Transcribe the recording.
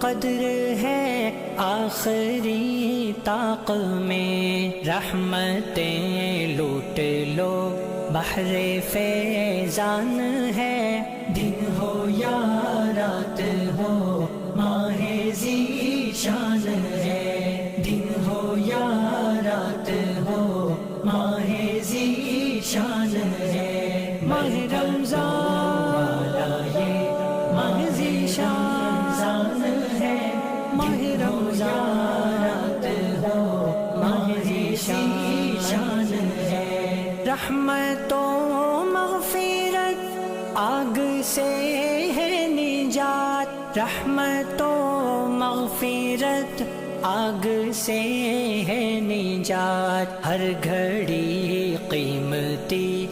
قدر ہے آخری طاق میں، رحمتیں لوٹ لو بحر فیضان ہے، دن ہو یا رات ہو ماہ ذیشان ہے، دن ہو یا رات ہو ماہ ذیشان ہے، ماہ رمضان والا یہ ماہ ذیشان ہے، ماہ رمضان رات ہو ماہ ذیشان ہے، رحمت و مغفرت آگ سے ہے نجات، رحمت و مغفرت آگ سے ہے نجات، ہر گھڑی قیمتی